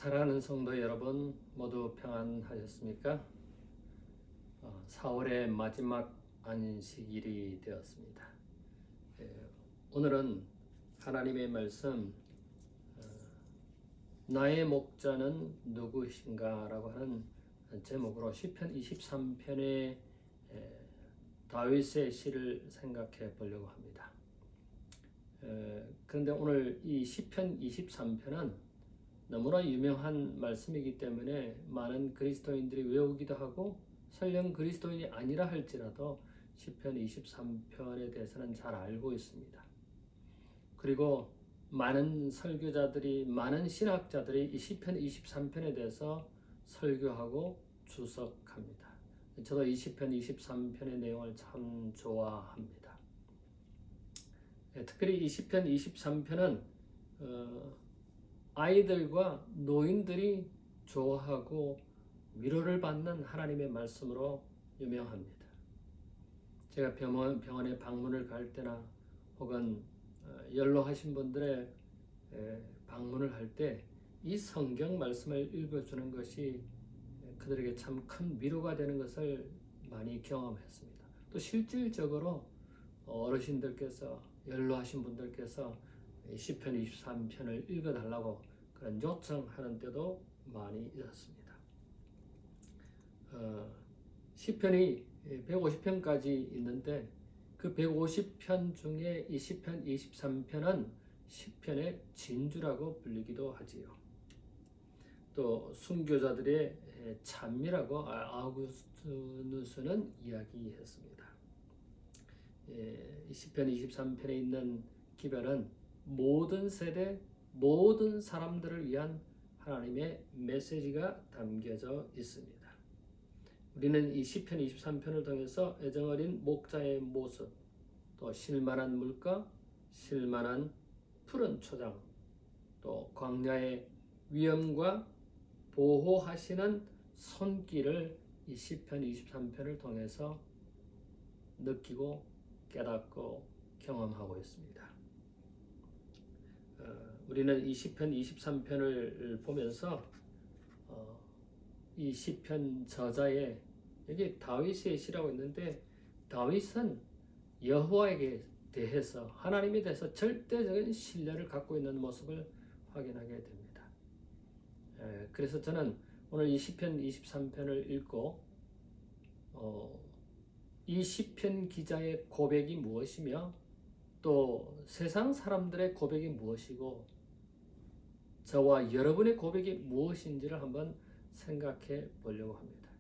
사랑하는 성도 여러분, 모두 평안하셨습니까? 4월의 마지막 안식일이 되었습니다. 오늘은 하나님의 말씀, 나의 목자는 누구신가? 라고 하는 제목으로 시편 23편의 다윗의 시를 생각해 보려고 합니다. 그런데 오늘 이 시편 23편은 너무나 유명한 말씀이기 때문에 많은 그리스도인들이 외우기도 하고 설령 그리스도인이 아니라 할지라도 시편 23편에 대해서는 잘 알고 있습니다. 그리고 많은 설교자들이, 많은 신학자들이 이 시편 23편에 대해서 설교하고 주석합니다. 저도 이 시편 23편의 내용을 참 좋아합니다. 특별히 이 시편 23편은 아이들과 노인들이 좋아하고 위로를 받는 하나님의 말씀으로 유명합니다. 제가 병원에 방문을 갈 때나 혹은 연로하신 분들의 방문을 할 때 이 성경 말씀을 읽어주는 것이 그들에게 참 큰 위로가 되는 것을 많이 경험했습니다. 또 실질적으로 어르신들께서, 연로하신 분들께서 시편 23편을 읽어달라고 그런 요청하는 때도 많이 있었습니다. 시편이 150편까지 있는데 그 150편 중에 이 시편 23편은 시편의 진주라고 불리기도 하지요. 또 순교자들의 찬미라고 아우구스티누스는 이야기했습니다. 시편 23편에 있는 기별은 모든 세대, 모든 사람들을 위한 하나님의 메시지가 담겨져 있습니다. 우리는 이 시편 23편을 통해서 애정어린 목자의 모습, 또 쉴만한 물가, 쉴만한 푸른 초장, 또 광야의 위엄과 보호하시는 손길을 이 시편 23편을 통해서 느끼고 깨닫고 경험하고 있습니다. 우리는 이 시편 23편을 보면서 이 시편 저자의, 여기 다윗의 시라고 있는데 다윗은 여호와에게 대해서, 하나님에 대해서 절대적인 신뢰를 갖고 있는 모습을 확인하게 됩니다. 그래서 저는 오늘 이 시편 23편을 읽고 이 시편 기자의 고백이 무엇이며 또 세상 사람들의 고백이 무엇이고 저와 여러분의 고백이 무엇인지를 한번 생각해 보려고 합니다.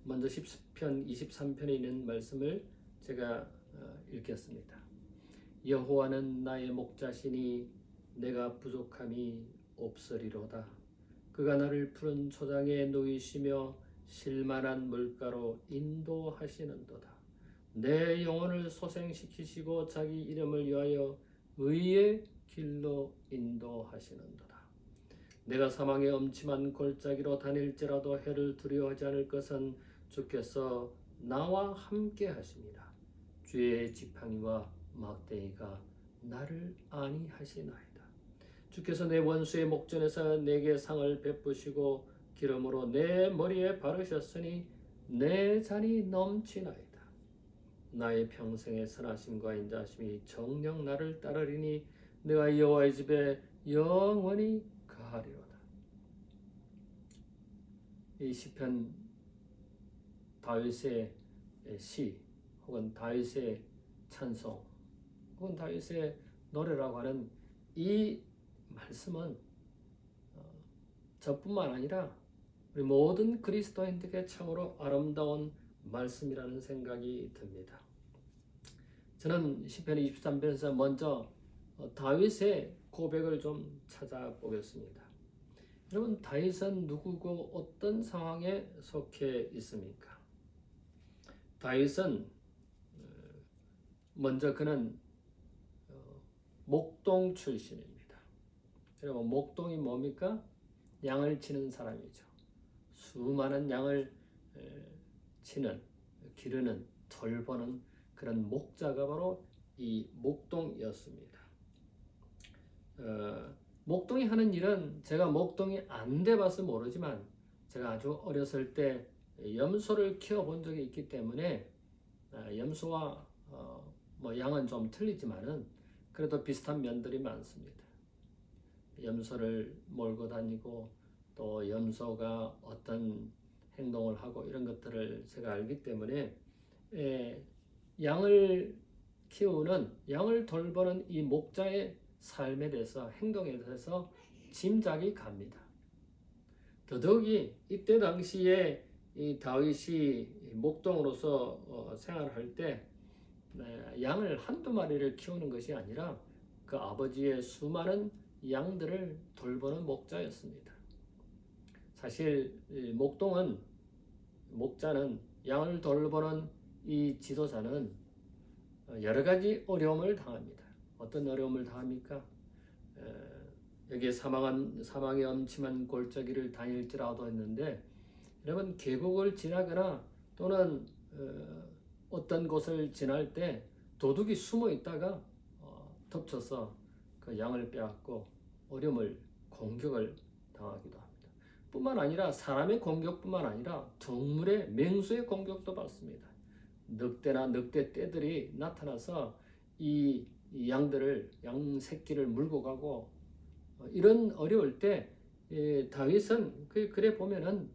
먼저 시편 23편에 있는 말씀을 제가 읽겠습니다. 여호와는 나의 목자시니 내가 부족함이 없으리로다. 그가 나를 푸른 초장에 누이시며 쉴만한 물가로 인도하시는도다. 내 영혼을 소생시키시고 자기 이름을 위하여 의의 길로 인도하시는도다. 내가 사망의 엄침한 골짜기로 다닐지라도 해를 두려워하지 않을 것은 주께서 나와 함께 하십니다. 주의 지팡이와 막대기가 나를 안위하시나이다. 주께서 내 원수의 목전에서 내게 상을 베푸시고 기름으로 내 머리에 바르셨으니 내 잔이 넘치나이다. 나의 평생의 선하심과 인자하심이 정녕 나를 따르리니 내가 여호와의 집에 영원히 가리로다. 이 시편 다윗의 시 혹은 다윗의 찬송 혹은 다윗의 노래라고 하는 이 말씀은 저뿐만 아니라 우리 모든 그리스도인들에게 참으로 아름다운 말씀이라는 생각이 듭니다. 저는 시편 23편에서 먼저 다윗의 고백을 좀 찾아보겠습니다. 여러분, 다윗은 누구고 어떤 상황에 속해 있습니까? 다윗은 먼저 그는 목동 출신입니다. 여러분, 목동이 뭡니까? 양을 치는 사람이죠. 수많은 양을 치는, 기르는, 돌보는 그런 목자가 바로 이 목동이었습니다. 목동이 하는 일은 제가 목동이 안 돼봐서 모르지만 제가 아주 어렸을 때 염소를 키워본 적이 있기 때문에 염소와 뭐 양은 좀 틀리지만은 그래도 비슷한 면들이 많습니다. 염소를 몰고 다니고 또 염소가 어떤 행동을 하고 이런 것들을 제가 알기 때문에 양을 키우는 양을 돌보는 이 목자의 삶에 대해서 행동에 대해서 짐작이 갑니다. 더더욱이 이때 당시에 이 다윗이 목동으로서 생활할 때 양을 한두 마리를 키우는 것이 아니라 그 아버지의 수많은 양들을 돌보는 목자였습니다. 사실 목자는 양을 돌보는 이 지도자는 여러 가지 어려움을 당합니다. 어떤 어려움을 당합니까? 여기에 사망의 엄침한 골짜기를 다닐지라도 했는데, 여러분 계곡을 지나거나 또는 어떤 곳을 지날 때 도둑이 숨어 있다가 덮쳐서 그 양을 빼앗고 공격을 당하기도 합니다. 뿐만 아니라 사람의 공격뿐만 아니라 동물의 맹수의 공격도 받습니다. 늑대 떼들이 나타나서 이 양 새끼를 물고 가고 이런 어려울 때 다윗은 그래 보면은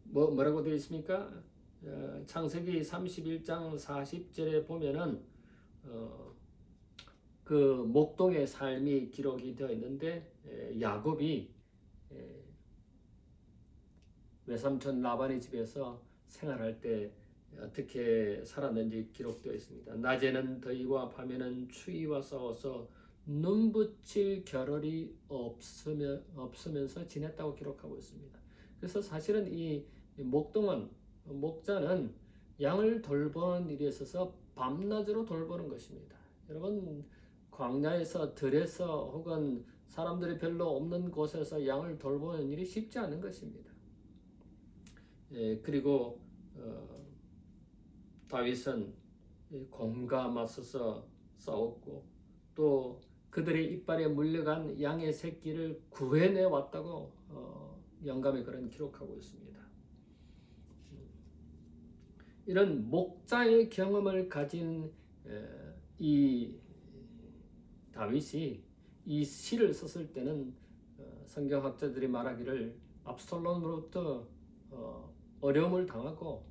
뭐라고 되어 있습니까? 창세기 31장 40절에 보면은 그 목동의 삶이 기록이 되어 있는데 야곱이 외삼촌 라반의 집에서 생활할 때 어떻게 살았는지 기록되어 있습니다. 낮에는 더위와 밤에는 추위와 싸워서 눈붙일 겨를이 없으면서 지냈다고 기록하고 있습니다. 그래서 사실은 이 목자는 양을 돌보는 일에 있어서 밤낮으로 돌보는 것입니다. 여러분 광야에서 들에서 혹은 사람들이 별로 없는 곳에서 양을 돌보는 일이 쉽지 않은 것입니다. 그리고 다윗은 곰과 맞서서 싸웠고 또 그들의 이빨에 물려간 양의 새끼를 구해내 왔다고 영감의 글은 기록하고 있습니다. 이런 목자의 경험을 가진 이 다윗이 이 시를 썼을 때는 성경학자들이 말하기를 압살롬으로부터 어려움을 당하고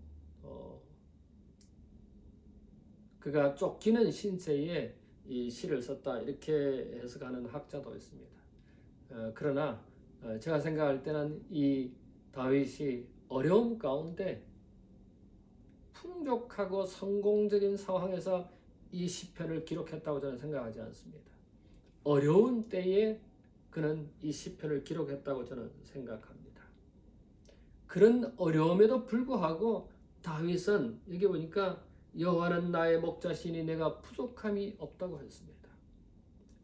그가 쫓기는 신세에 이 시를 썼다 이렇게 해석하는 학자도 있습니다. 그러나 제가 생각할 때는 이 다윗이 어려움 가운데 풍족하고 성공적인 상황에서 이 시편을 기록했다고 저는 생각하지 않습니다. 어려운 때에 그는 이 시편을 기록했다고 저는 생각합니다. 그런 어려움에도 불구하고 다윗은 여기 보니까 여호와는 나의 목자시니 내가 부족함이 없다고 했습니다.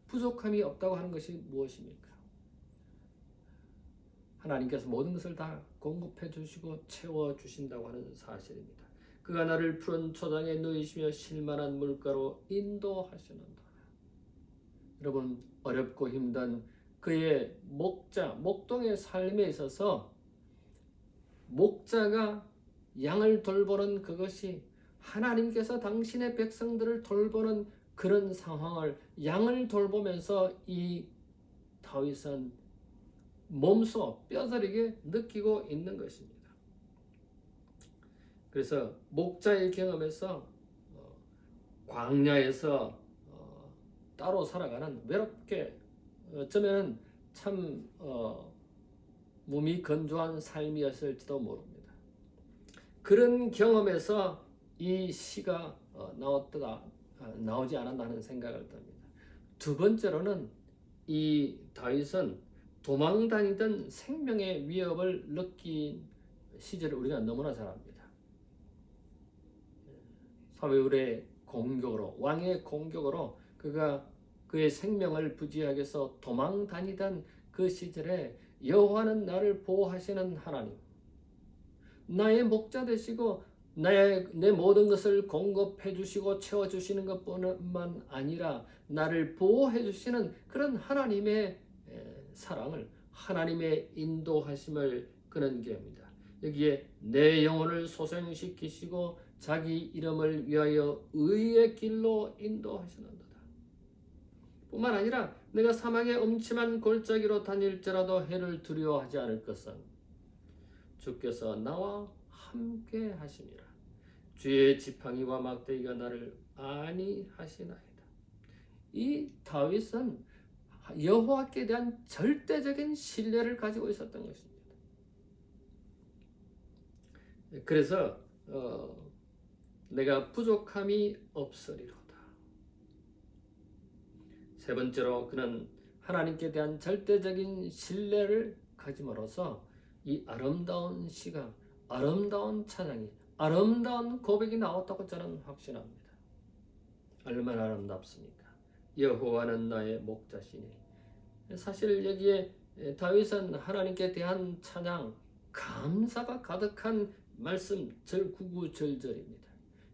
부족함이 없다고 하는 것이 무엇입니까? 하나님께서 모든 것을 다 공급해 주시고 채워 주신다고 하는 사실입니다. 그가 나를 푸른 초장에 누이시며 실만한 물가로 인도하시는도다. 여러분 어렵고 힘든 그의 목동의 삶에 있어서 목자가 양을 돌보는 그것이 하나님께서 당신의 백성들을 돌보는 그런 상황을 양을 돌보면서 이 다윗은 몸소 뼈저리게 느끼고 있는 것입니다. 그래서 목자의 경험에서 광야에서 따로 살아가는 외롭게 어쩌면 참 몸이 건조한 삶이었을지도 모릅니다. 그런 경험에서 이 시가 나오지 않았다는 생각을 듭니다. 두 번째로는 이 다윗은 도망다니던 생명의 위협을 느낀 시절을 우리가 너무나 잘 압니다. 사울의 공격으로 왕의 공격으로 그가 그의 생명을 부지하게 해서 도망다니던 그 시절에 여호와는 나를 보호하시는 하나님, 나의 목자 되시고 내 모든 것을 공급해 주시고 채워 주시는 것뿐만 아니라 나를 보호해 주시는 그런 하나님의 사랑을, 하나님의 인도하심을 그는 게합니다. 여기에 내 영혼을 소생시키시고 자기 이름을 위하여 의의 길로 인도하시는도다. 뿐만 아니라 내가 사망의 음침한 골짜기로 다닐지라도 해를 두려워하지 않을 것은 주께서 나와 함께 하심이라. 주의 지팡이와 막대기가 나를 안위하시나이다. 이 다윗은 여호와께 대한 절대적인 신뢰를 가지고 있었던 것입니다. 그래서 내가 부족함이 없으리로다. 세 번째로 그는 하나님께 대한 절대적인 신뢰를 가짐으로써 이 아름다운 시가, 아름다운 찬양이, 아름다운 고백이 나왔다고 저는 확신합니다. 얼마나 아름답습니까? 여호와는 나의 목자시니. 사실 여기에 다윗은 하나님께 대한 찬양, 감사가 가득한 말씀 구구절절입니다.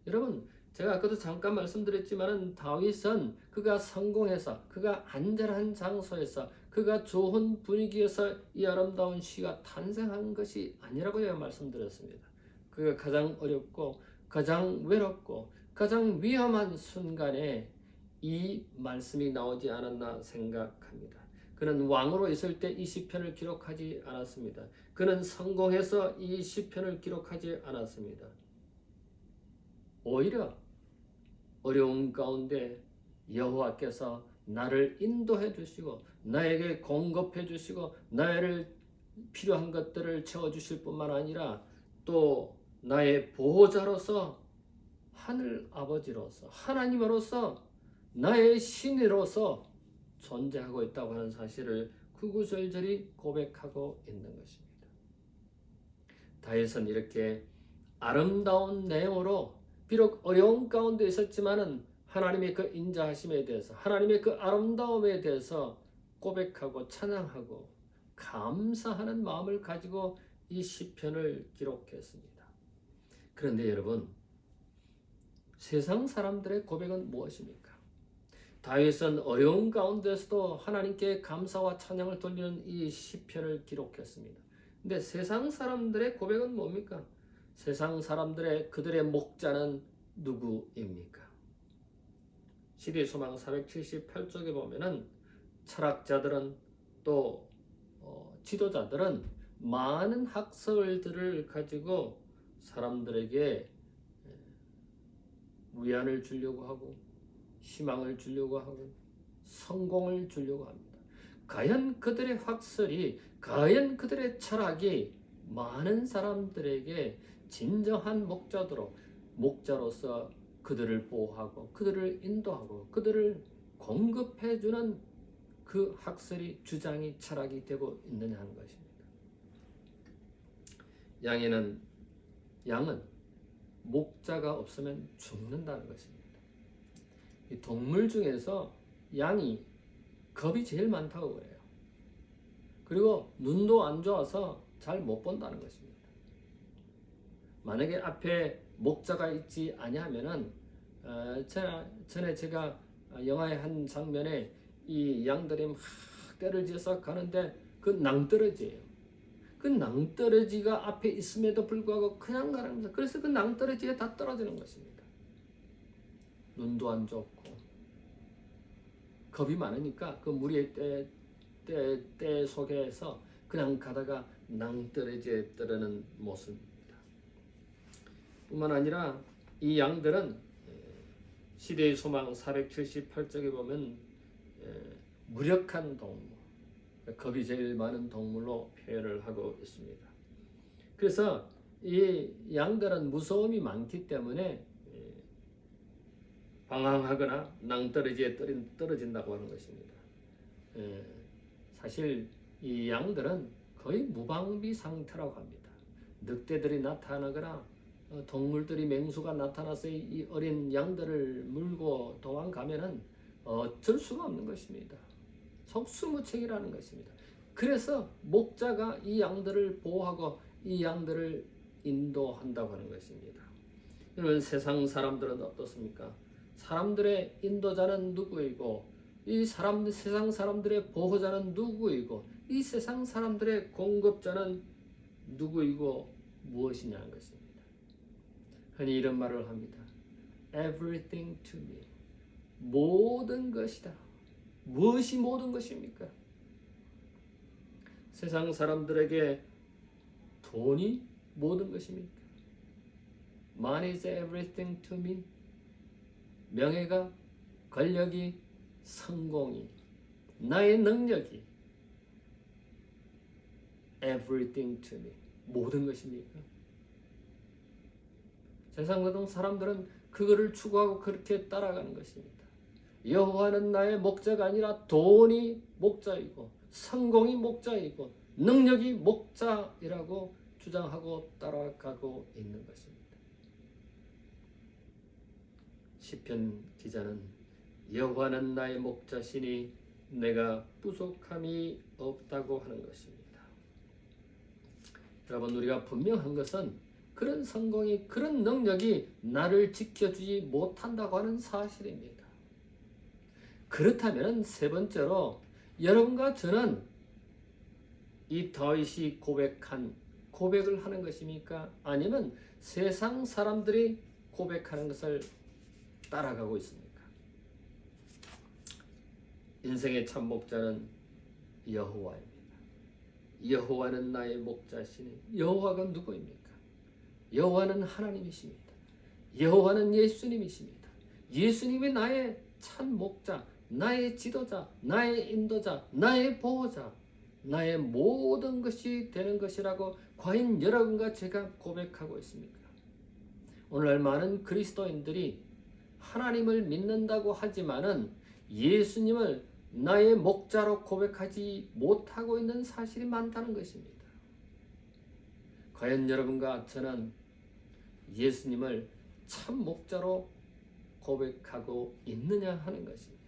여러분, 제가 아까도 잠깐 말씀드렸지만 다윗은 그가 성공해서, 그가 안전한 장소에서, 그가 좋은 분위기에서 이 아름다운 시가 탄생한 것이 아니라고 제가 말씀드렸습니다. 그가 가장 어렵고 가장 외롭고 가장 위험한 순간에 이 말씀이 나오지 않았나 생각합니다. 그는 왕으로 있을 때 이 시편을 기록하지 않았습니다. 그는 성공해서 이 시편을 기록하지 않았습니다. 오히려 어려운 가운데 여호와께서 나를 인도해 주시고 나에게 공급해 주시고 나를 필요한 것들을 채워 주실 뿐만 아니라 또 나의 보호자로서 하늘 아버지로서 하나님으로서 나의 신으로서 존재하고 있다고 하는 사실을 구구절절히 고백하고 있는 것입니다. 다윗은 이렇게 아름다운 내용으로 비록 어려운 가운데 있었지만은 하나님의 그 인자하심에 대해서, 하나님의 그 아름다움에 대해서 고백하고 찬양하고 감사하는 마음을 가지고 이 시편을 기록했습니다. 그런데 여러분, 세상 사람들의 고백은 무엇입니까? 다윗은 어려운 가운데서도 하나님께 감사와 찬양을 돌리는 이 시편을 기록했습니다. 근데 세상 사람들의 고백은 뭡니까? 세상 사람들의 그들의 목자는 누구입니까? 시대소망 478쪽에 보면은 철학자들은 또 지도자들은 많은 학설들을 가지고 사람들에게 위안을 주려고 하고 희망을 주려고 하고 성공을 주려고 합니다. 과연 그들의 학설이, 과연 그들의 철학이 많은 사람들에게 진정한 목자로서 그들을 보호하고 그들을 인도하고 그들을 공급해주는 그 학설이, 주장이, 철학이 되고 있느냐 하는 것입니다. 양은 목자가 없으면 죽는다는 것입니다. 이 동물 중에서 양이 겁이 제일 많다고 그래요. 그리고 눈도 안 좋아서 잘 못 본다는 것입니다. 만약에 앞에 목자가 있지 아니하면은 전에 제가 영화의 한 장면에 이 양들이 막 떼를 지어서 가는데 그 낭떠러지예요. 그 낭떠러지가 앞에 있음에도 불구하고 그냥 가는 겁니다. 그래서 그 낭떠러지에 다 떨어지는 것입니다. 눈도 안 좋고 겁이 많으니까 그 무리의 떼 속에서 그냥 가다가 낭떠러지에 떨어지는 모습입니다. 뿐만 아니라 이 양들은 시대의 소망 478쪽에 보면 무력한 동물, 겁이 제일 많은 동물로 표현을 하고 있습니다. 그래서 이 양들은 무서움이 많기 때문에 방황하거나 낭떠러지에 떨어진다고 하는 것입니다. 사실 이 양들은 거의 무방비 상태라고 합니다. 늑대들이 나타나거나 동물들이, 맹수가 나타나서 이 어린 양들을 물고 도망가면은 어쩔 수가 없는 것입니다. 속수무책이라는 것입니다. 그래서 목자가 이 양들을 보호하고 이 양들을 인도한다고 하는 것입니다. 여러분 세상 사람들은 어떻습니까? 사람들의 인도자는 누구이고 이 세상 사람들의 보호자는 누구이고 이 세상 사람들의 공급자는 누구이고 무엇이냐는 것입니다. 흔히 이런 말을 합니다. Everything to me. 모든 것이다. 무엇이 모든 것입니까? 세상 사람들에게 돈이 모든 것입니까? Money is everything to me. 명예가, 권력이, 성공이, 나의 능력이 everything to me. 모든 것입니까? 세상 모든 사람들은 그거를 추구하고 그렇게 따라가는 것입니다. 여호와는 나의 목자가 아니라 돈이 목자이고 성공이 목자이고 능력이 목자이라고 주장하고 따라가고 있는 것입니다. 시편 기자는 여호와는 나의 목자시니 내가 부족함이 없다고 하는 것입니다. 여러분, 우리가 분명한 것은 그런 성공이, 그런 능력이 나를 지켜주지 못한다고 하는 사실입니다. 그렇다면 세 번째로 여러분과 저는 이 다윗이 고백한 고백을 하는 것입니까? 아니면 세상 사람들이 고백하는 것을 따라가고 있습니까? 인생의 참 목자는 여호와입니다. 여호와는 나의 목자시니 여호와가 누구입니까? 여호와는 하나님이십니다. 여호와는 예수님이십니다. 예수님이 나의 참 목자, 나의 지도자, 나의 인도자, 나의 보호자, 나의 모든 것이 되는 것이라고 과연 여러분과 제가 고백하고 있습니까? 오늘날 많은 그리스도인들이 하나님을 믿는다고 하지만은 예수님을 나의 목자로 고백하지 못하고 있는 사실이 많다는 것입니다. 과연 여러분과 저는 예수님을 참 목자로 고백하고 있느냐 하는 것입니다.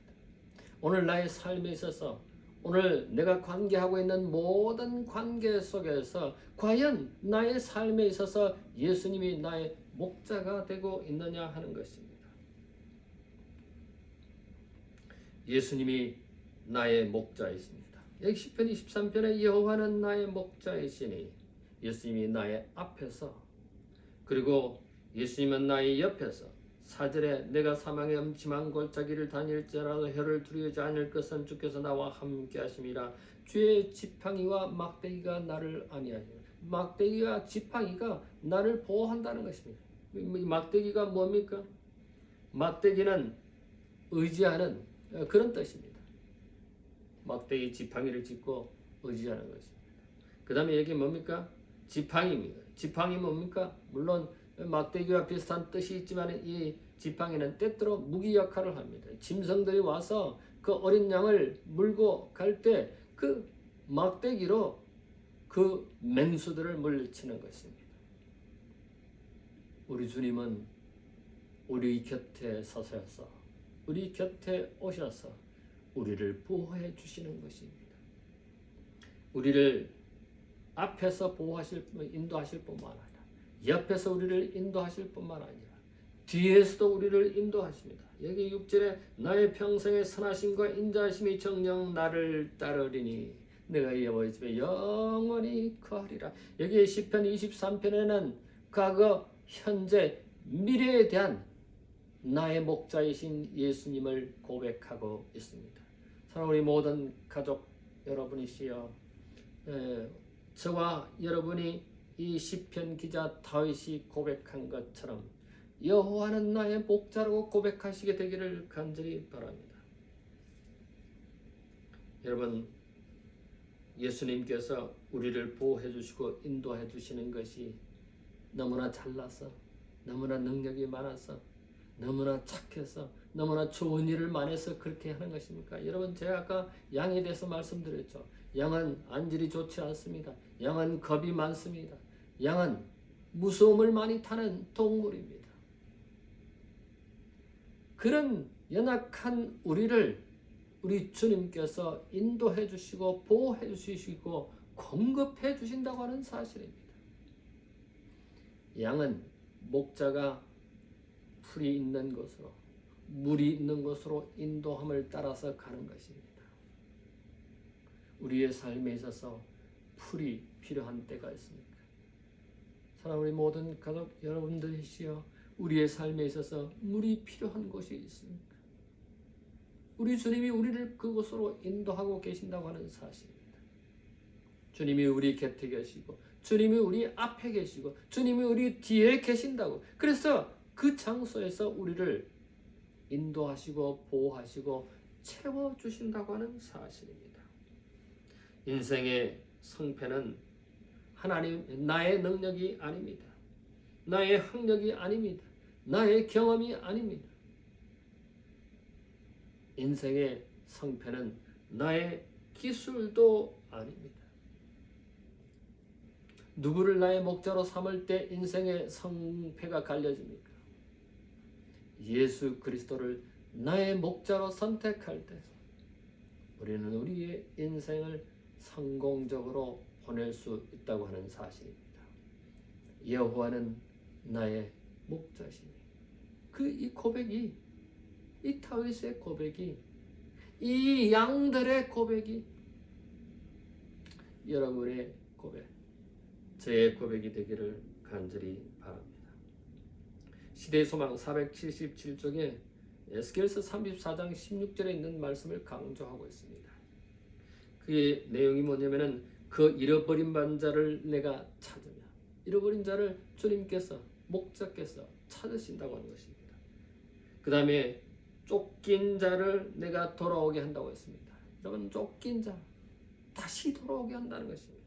오늘 나의 삶에 있어서 오늘 내가 관계하고 있는 모든 관계 속에서 과연 나의 삶에 있어서 예수님이 나의 목자가 되고 있느냐 하는 것입니다. 예수님이 나의 목자이십니다. 여기 시편 23편에 여호와는 나의 목자이시니 예수님이 나의 앞에서 그리고 예수님은 나의 옆에서 4절에 내가 사망의 음침한 골짜기를 다닐지라도 혀를 두려워하지 않을 것은 주께서 나와 함께 하심이라. 주의 지팡이와 막대기가 나를 안위하시니 막대기와 지팡이가 나를 보호한다는 것입니다. 막대기가 뭡니까? 막대기는 의지하는 그런 뜻입니다. 막대기 지팡이를 짚고 의지하는 것입니다. 그 다음에 여기 뭡니까? 지팡이입니다. 지팡이 뭡니까? 물론 막대기와 비슷한 뜻이 있지만 이 지팡이는 때때로 무기 역할을 합니다. 짐승들이 와서 그 어린 양을 물고 갈 때 그 막대기로 그 맹수들을 물리치는 것입니다. 우리 주님은 우리 곁에 서셔서 우리 곁에 오셔서 우리를 보호해 주시는 것입니다. 우리를 앞에서 보호하실 인도하실 뿐만 아니라 옆에서 우리를 인도하실 뿐만 아니라 뒤에서도 우리를 인도하십니다. 여기 6절에 나의 평생의 선하심과 인자하심이 정녕 나를 따르리니 내가 이 아버지 집에 영원히 거하리라. 여기 시편 23편에는 과거, 현재, 미래에 대한 나의 목자이신 예수님을 고백하고 있습니다. 사랑하는 우리 모든 가족 여러분이시여, 저와 여러분이 이 시편 기자 다윗이 고백한 것처럼 여호와는 나의 목자라고 고백하시게 되기를 간절히 바랍니다. 여러분, 예수님께서 우리를 보호해 주시고 인도해 주시는 것이 너무나 잘나서, 너무나 능력이 많아서, 너무나 착해서, 너무나 좋은 일을 많이 해서 그렇게 하는 것입니까? 여러분, 제가 아까 양에 대해서 말씀드렸죠. 양은 안질이 좋지 않습니다. 양은 겁이 많습니다. 양은 무서움을 많이 타는 동물입니다. 그런 연약한 우리를 우리 주님께서 인도해 주시고 보호해 주시고 공급해 주신다고 하는 사실입니다. 양은 목자가 풀이 있는 곳으로, 물이 있는 곳으로 인도함을 따라서 가는 것입니다. 우리의 삶에 있어서 풀이 필요한 때가 있습니까? 사랑하는 우리 모든 가족 여러분들이시여, 우리의 삶에 있어서 물이 필요한 곳이 있습니까? 우리 주님이 우리를 그곳으로 인도하고 계신다고 하는 사실입니다. 주님이 우리 곁에 계시고, 주님이 우리 앞에 계시고, 주님이 우리 뒤에 계신다고. 그래서 그 장소에서 우리를 인도하시고 보호하시고 채워주신다고 하는 사실입니다. 인생의 성패는 하나님, 나의 능력이 아닙니다. 나의 학력이 아닙니다. 나의 경험이 아닙니다. 인생의 성패는 나의 기술도 아닙니다. 누구를 나의 목자로 삼을 때 인생의 성패가 갈려집니까? 예수 그리스도를 나의 목자로 선택할 때 우리는 우리의 인생을 성공적으로 보낼 수 있다고 하는 사실입니다. 여호와는 나의 목자시니, 이 고백이, 이 다윗의 고백이, 이 양들의 고백이 여러분의 고백, 제 고백이 되기를 간절히 바랍니다. 시대의 소망 477쪽에 에스겔서 34장 16절에 있는 말씀을 강조하고 있습니다. 그의 내용이 뭐냐면은 그 잃어버린 자를 내가 찾으며, 잃어버린 자를 주님께서, 목자께서 찾으신다고 하는 것입니다. 그 다음에 쫓긴 자를 내가 돌아오게 한다고 했습니다. 여러분, 쫓긴 자 다시 돌아오게 한다는 것입니다.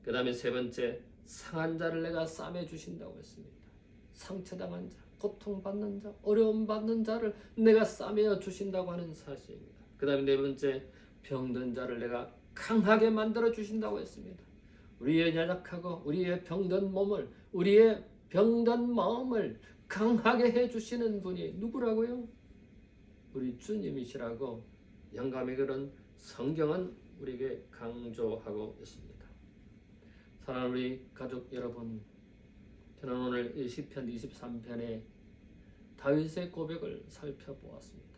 그 다음에 세 번째, 상한 자를 내가 싸매 주신다고 했습니다. 상처당한 자, 고통받는 자, 어려움받는 자를 내가 싸매어 주신다고 하는 사실입니다. 그 다음에 네 번째, 병든 자를 내가 강하게 만들어 주신다고 했습니다. 우리의 연약하고 우리의 병든 몸을, 우리의 병든 마음을 강하게 해주시는 분이 누구라고요? 우리 주님이시라고 영감의 그런 성경은 우리에게 강조하고 있습니다. 사랑하는 우리 가족 여러분, 저는 오늘 시편 23편의 다윗의 고백을 살펴보았습니다.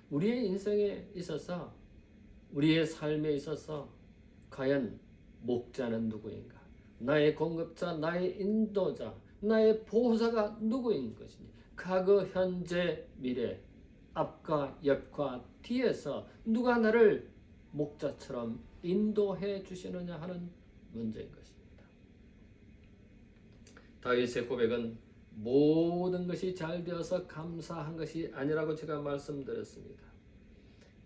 우리의 인생에 있어서, 우리의 삶에 있어서 과연 목자는 누구인가? 나의 공급자, 나의 인도자, 나의 보호자가 누구인 것이니? 과거, 현재, 미래, 앞과 옆과 뒤에서 누가 나를 목자처럼 인도해 주시느냐 하는 문제인 것입니다. 다윗의 고백은 모든 것이 잘 되어서 감사한 것이 아니라고 제가 말씀드렸습니다.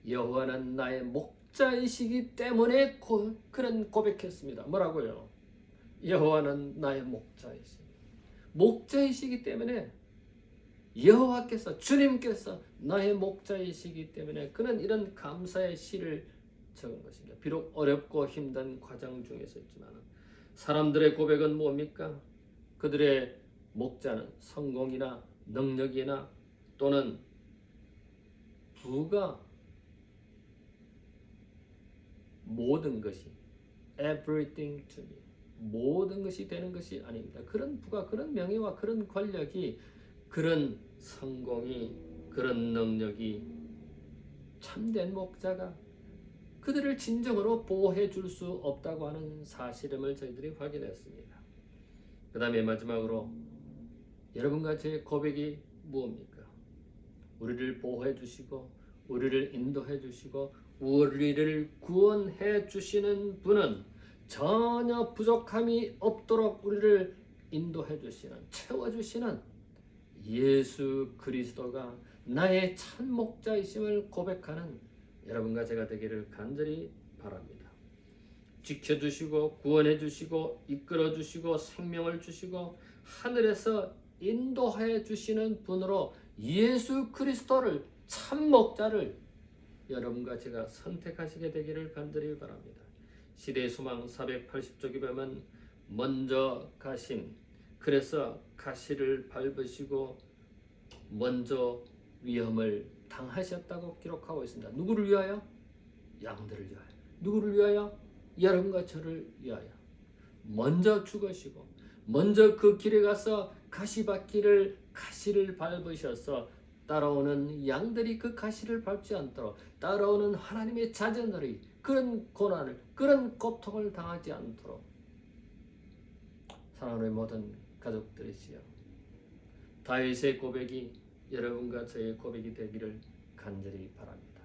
여호와는 나의 목자이시기 때문에 그런 고백했습니다. 뭐라고요? 여호와는 나의 목자이십니다. 목자이시기 때문에, 여호와께서, 주님께서 나의 목자이시기 때문에 그는 이런 감사의 시를 적은 것입니다. 비록 어렵고 힘든 과정 중에서 있지만 사람들의 고백은 뭡니까? 그들의 목자는 성공이나 능력이나 또는 부가, 모든 것이, everything to me, 모든 것이 되는 것이 아닙니다. 그런 부가, 그런 명예와 그런 권력이, 그런 성공이, 그런 능력이 참된 목자가 그들을 진정으로 보호해 줄 수 없다고 하는 사실임을 저희들이 확인했습니다. 그 다음에 마지막으로 여러분과 제 고백이 무엇입니까? 우리를 보호해 주시고 우리를 인도해 주시고 우리를 구원해 주시는 분은 전혀 부족함이 없도록 우리를 인도해 주시는, 채워 주시는 예수 그리스도가 나의 참 목자이심을 고백하는 여러분과 제가 되기를 간절히 바랍니다. 지켜주시고 구원해 주시고 이끌어 주시고 생명을 주시고 하늘에서 인도해 주시는 분으로 예수 그리스도를, 참 목자를 여러분과 제가 선택하시게 되기를 간절히 바랍니다. 시대의 소망 480쪽에 보면 먼저 가신, 그래서 가시를 밟으시고 먼저 위험을 당하셨다고 기록하고 있습니다. 누구를 위하여? 양들을 위하여. 누구를 위하여? 여러분과 저를 위하여. 먼저 죽으시고 먼저 그 길에 가서 가시를 밟으셔서 따라오는 양들이 그 가시를 밟지 않도록, 따라오는 하나님의 자녀들이 그런 고난을, 그런 고통을 당하지 않도록, 사랑하는 모든 가족들이시여, 다윗의 고백이 여러분과 저의 고백이 되기를 간절히 바랍니다.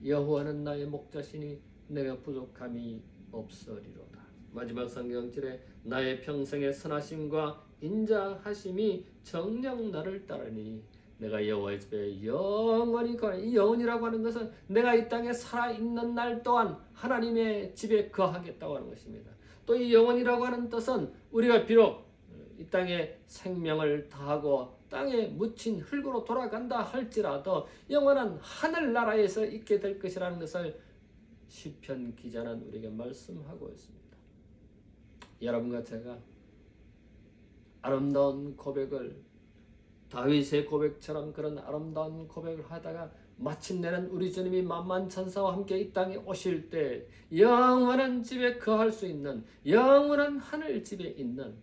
여호와는 나의 목자시니 내가 부족함이 없으리로다. 마지막 성경절에 나의 평생의 선하심과 인자하심이 정녕 나를 따르니 내가 여호와의 집에 영원히 거하리. 이 영원이라고 하는 것은 내가 이 땅에 살아있는 날 또한 하나님의 집에 거하겠다고 하는 것입니다. 또 이 영원이라고 하는 뜻은 우리가 비록 이 땅에 생명을 다하고 땅에 묻힌 흙으로 돌아간다 할지라도 영원한 하늘나라에서 있게 될 것이라는 것을 시편 기자는 우리에게 말씀하고 있습니다. 여러분과 제가 아름다운 고백을, 다윗의 고백처럼 그런 아름다운 고백을 하다가 마침내는 우리 주님이 만만천사와 함께 이 땅에 오실 때 영원한 집에 거할 수 있는, 영원한 하늘 집에 있는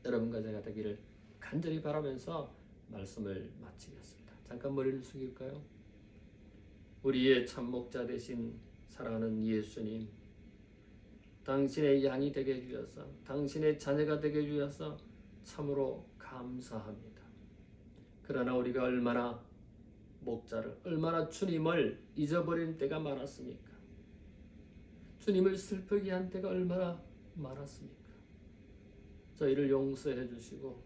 여러분과 제가 되기를 간절히 바라면서 말씀을 마치겠습니다. 잠깐 머리를 숙일까요? 우리의 참목자 되신 사랑하는 예수님, 당신의 양이 되게 해주셔서, 당신의 자녀가 되게 해주셔서 참으로 감사합니다. 그러나 우리가 얼마나 목자를, 얼마나 주님을 잊어버린 때가 많았습니까? 주님을 슬프게 한 때가 얼마나 많았습니까? 저희를 용서해 주시고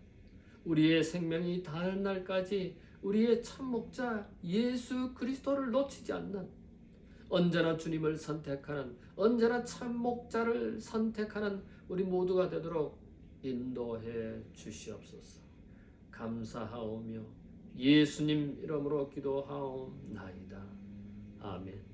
우리의 생명이 닿을 날까지 우리의 참목자 예수 그리스도를 놓치지 않는, 언제나 주님을 선택하는, 언제나 참목자를 선택하는 우리 모두가 되도록 인도해 주시옵소서. 감사하오며 예수님 이름으로 기도하옵나이다. 아멘.